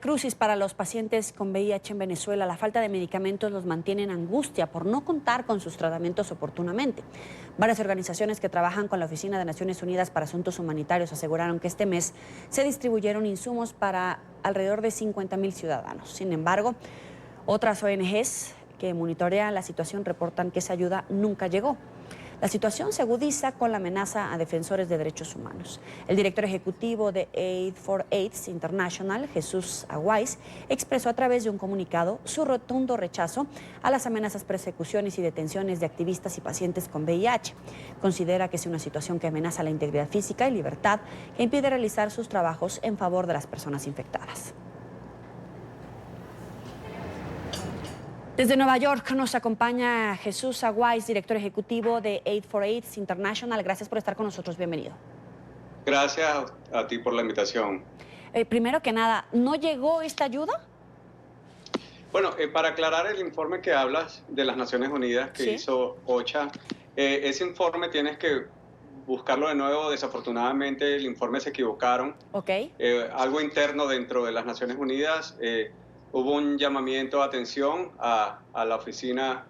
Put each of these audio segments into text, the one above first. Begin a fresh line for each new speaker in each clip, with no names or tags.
Crucis para los pacientes con VIH en Venezuela. La falta de medicamentos los mantiene en angustia por no contar con sus tratamientos oportunamente. Varias organizaciones que trabajan con la Oficina de Naciones Unidas para Asuntos Humanitarios aseguraron que este mes se distribuyeron insumos para alrededor de 50,000 ciudadanos. Sin embargo, otras ONGs que monitorean la situación reportan que esa ayuda nunca llegó. La situación se agudiza con la amenaza a defensores de derechos humanos. El director ejecutivo de Aid for AIDS International, Jesús Aguais, expresó a través de un comunicado su rotundo rechazo a las amenazas, persecuciones y detenciones de activistas y pacientes con VIH. Considera que es una situación que amenaza la integridad física y libertad, que impide realizar sus trabajos en favor de las personas infectadas. Desde Nueva York nos acompaña Jesús Aguais, director ejecutivo de Aid for AIDS International. Gracias por estar con nosotros. Bienvenido.
Gracias a ti por la invitación.
Primero que nada, ¿no llegó esta ayuda?
Bueno, para aclarar el informe que hablas de las Naciones Unidas que hizo OCHA, ese informe tienes que buscarlo de nuevo. Desafortunadamente el informe se equivocaron. Algo interno dentro de las Naciones Unidas. Hubo un llamamiento de atención a la oficina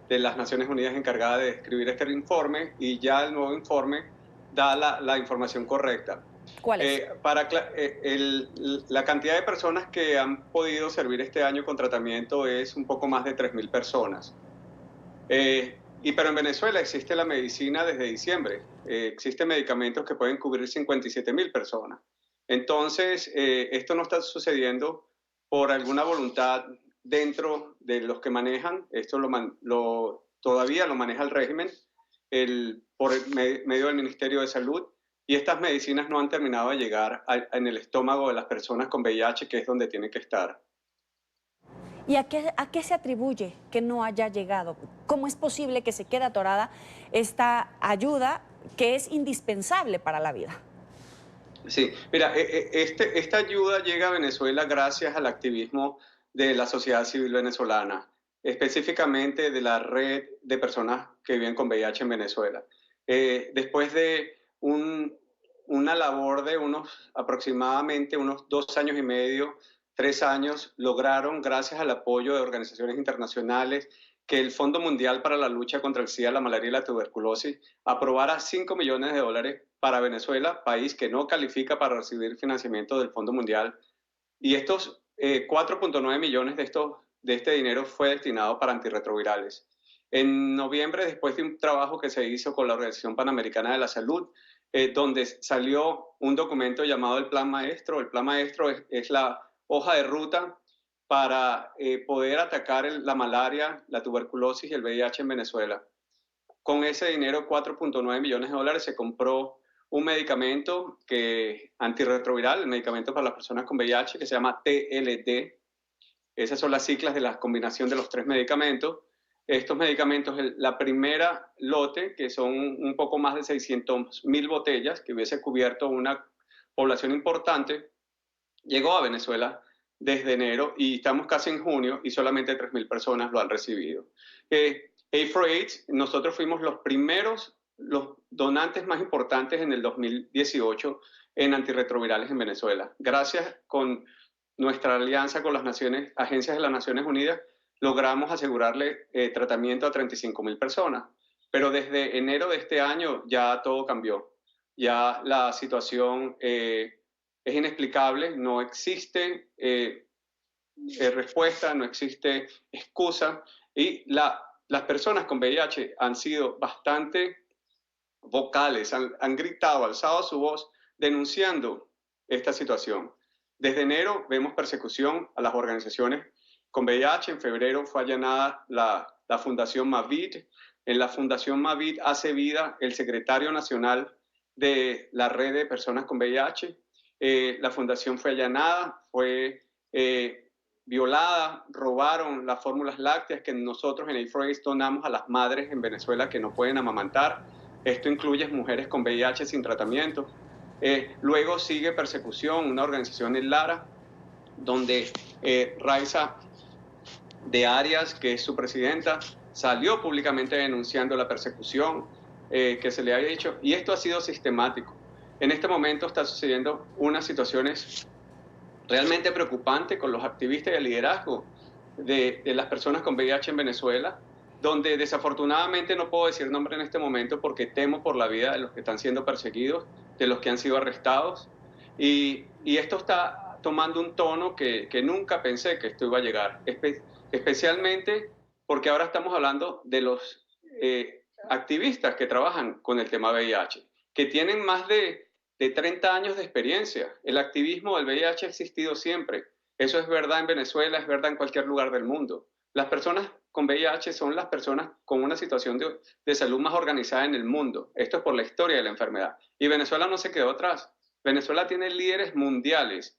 de las Naciones Unidas encargada de escribir este informe, y ya el nuevo informe da la información correcta.
¿Cuál es?
La cantidad de personas que han podido servir este año con tratamiento es un poco más de 3,000 personas. Pero en Venezuela existe la medicina desde diciembre. Existen medicamentos que pueden cubrir 57,000 personas. Entonces, esto no está sucediendo por alguna voluntad dentro de los que manejan. Esto todavía lo maneja el régimen por medio del Ministerio de Salud, y estas medicinas no han terminado de llegar en el estómago de las personas con VIH, que es donde tienen que estar.
¿Y a qué se atribuye que no haya llegado? ¿Cómo es posible que se quede atorada esta ayuda que es indispensable para la vida?
Sí, mira, esta ayuda llega a Venezuela gracias al activismo de la sociedad civil venezolana, específicamente de la red de personas que viven con VIH en Venezuela. Después de una labor de aproximadamente unos 2 años y medio, 3 años, lograron, gracias al apoyo de organizaciones internacionales, que el Fondo Mundial para la Lucha contra el SIDA, la malaria y la tuberculosis aprobara $5 millones para Venezuela, país que no califica para recibir financiamiento del Fondo Mundial. Y estos 4,9 millones de este dinero fue destinado para antirretrovirales. En noviembre, después de un trabajo que se hizo con la Organización Panamericana de la Salud, donde salió un documento llamado el Plan Maestro. El Plan Maestro es la hoja de ruta para poder atacar la malaria, la tuberculosis y el VIH en Venezuela. Con ese dinero, $4,9 millones, se compró un medicamento antirretroviral, el medicamento para las personas con VIH, que se llama TLD. Esas son las siglas de la combinación de los 3 medicamentos. Estos medicamentos, la primera lote, que son un poco más de 600,000 botellas, que hubiese cubierto una población importante, llegó a Venezuela desde enero, y estamos casi en junio y solamente 3,000 personas lo han recibido. Aid for AIDS, nosotros fuimos los donantes más importantes en el 2018 en antirretrovirales en Venezuela. Gracias con nuestra alianza con las agencias de las Naciones Unidas, logramos asegurarle tratamiento a 35,000 personas. Pero desde enero de este año ya todo cambió. Ya la situación es inexplicable, no existe respuesta, no existe excusa, y las personas con VIH han sido bastante vocales, han gritado, alzado su voz denunciando esta situación. Desde enero vemos persecución a las organizaciones con VIH. En febrero fue allanada la Fundación Mavid. En la Fundación Mavid hace vida el secretario nacional de la red de personas con VIH. La fundación fue allanada, fue violada, robaron las fórmulas lácteas que nosotros en Aid for AIDS donamos a las madres en Venezuela que no pueden amamantar. Esto incluye mujeres con VIH sin tratamiento. Luego sigue persecución, una organización en Lara, donde Raiza de Arias, que es su presidenta, salió públicamente denunciando la persecución que se le había hecho, y esto ha sido sistemático. En este momento está sucediendo unas situaciones realmente preocupante con los activistas y el liderazgo de las personas con VIH en Venezuela, donde desafortunadamente no puedo decir nombre en este momento porque temo por la vida de los que están siendo perseguidos, de los que han sido arrestados. Y esto está tomando un tono que nunca pensé que esto iba a llegar, especialmente porque ahora estamos hablando de los activistas que trabajan con el tema VIH, que tienen más de 30 años de experiencia. El activismo del VIH ha existido siempre. Eso es verdad en Venezuela, es verdad en cualquier lugar del mundo. Las personas con VIH son las personas con una situación de salud más organizada en el mundo. Esto es por la historia de la enfermedad. Y Venezuela no se quedó atrás. Venezuela tiene líderes mundiales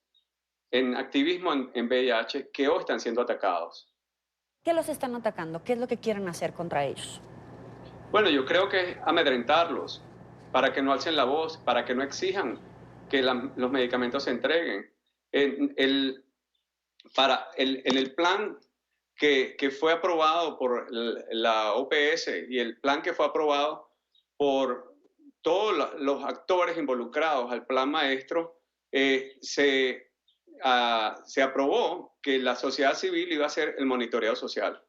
en activismo en VIH que hoy están siendo atacados.
¿Qué los están atacando? ¿Qué es lo que quieren hacer contra ellos?
Bueno, yo creo que es amedrentarlos para que no alcen la voz, para que no exijan que los medicamentos se entreguen. En el plan que fue aprobado por la OPS y el plan que fue aprobado por todos los actores involucrados al plan maestro, se aprobó que la sociedad civil iba a hacer el monitoreo social.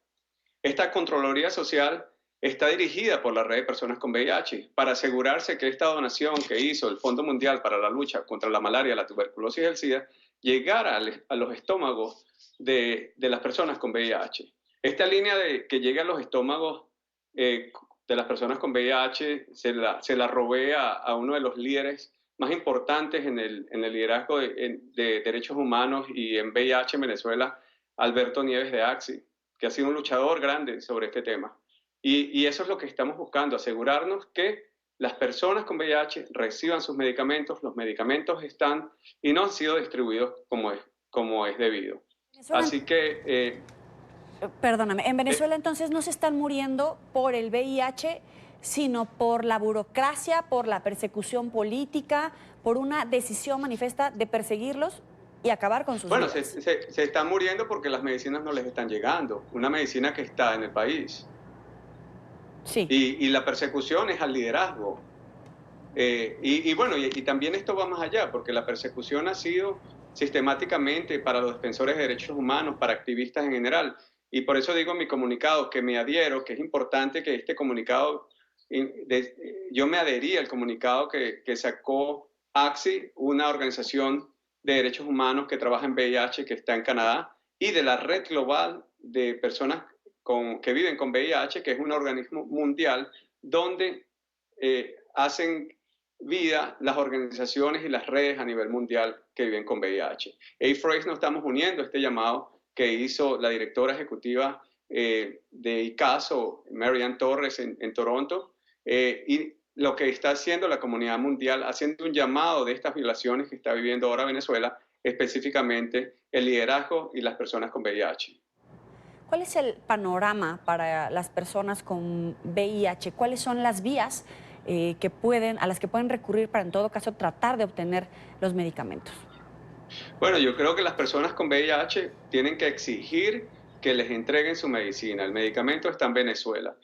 Esta Contraloría Social está dirigida por la Red de Personas con VIH para asegurarse que esta donación que hizo el Fondo Mundial para la Lucha contra la Malaria, la Tuberculosis y el SIDA llegara a los estómagos de las personas con VIH. Esta línea que llegue a los estómagos de las personas con VIH se la robé a uno de los líderes más importantes en el liderazgo de derechos humanos y en VIH en Venezuela, Alberto Nieves de AXI, que ha sido un luchador grande sobre este tema. Y eso es lo que estamos buscando, asegurarnos que las personas con VIH reciban sus medicamentos, los medicamentos están y no han sido distribuidos como es debido. Así que...
Perdóname, en Venezuela entonces no se están muriendo por el VIH, sino por la burocracia, por la persecución política, por una decisión manifiesta de perseguirlos y acabar con sus vidas.
Bueno, se están muriendo porque las medicinas no les están llegando, una medicina que está en el país.
Sí.
Y la persecución es al liderazgo. Bueno, también esto va más allá, porque la persecución ha sido sistemáticamente para los defensores de derechos humanos, para activistas en general. Y por eso digo en mi comunicado que me adhiero, que es importante que este comunicado, yo me adherí al comunicado que sacó AXI, una organización de derechos humanos que trabaja en VIH, que está en Canadá, y de la Red Global de Personas que viven con VIH, que es un organismo mundial donde hacen vida las organizaciones y las redes a nivel mundial que viven con VIH. A4AIDS nos estamos uniendo a este llamado que hizo la directora ejecutiva de ICASO, Marianne Torres, en Toronto, y lo que está haciendo la comunidad mundial, haciendo un llamado de estas violaciones que está viviendo ahora Venezuela, específicamente el liderazgo y las personas con VIH.
¿Cuál es el panorama para las personas con VIH? ¿Cuáles son las vías a las que pueden recurrir para, en todo caso, tratar de obtener los medicamentos?
Bueno, yo creo que las personas con VIH tienen que exigir que les entreguen su medicina. El medicamento está en Venezuela.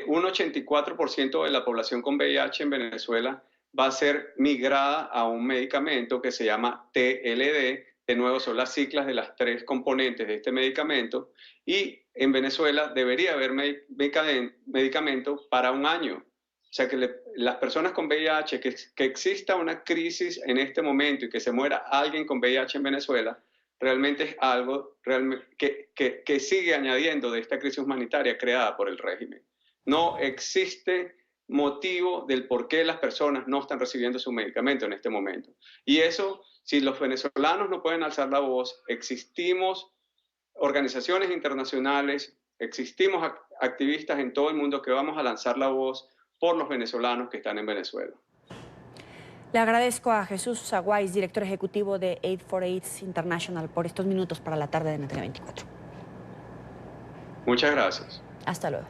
Un 84% de la población con VIH en Venezuela va a ser migrada a un medicamento que se llama TLD. De nuevo, son las siglas de las 3 componentes de este medicamento. Y en Venezuela debería haber medicamento para un año. O sea, que las personas con VIH, que exista una crisis en este momento y que se muera alguien con VIH en Venezuela, realmente es algo que sigue añadiendo de esta crisis humanitaria creada por el régimen. No existe motivo del por qué las personas no están recibiendo su medicamento en este momento. Y eso, si los venezolanos no pueden alzar la voz, existimos organizaciones internacionales, existimos activistas en todo el mundo que vamos a lanzar la voz por los venezolanos que están en Venezuela.
Le agradezco a Jesús Zaguáis, director ejecutivo de Aid4AIDS International, por estos minutos para la tarde de NTN 24.
Muchas gracias.
Hasta luego.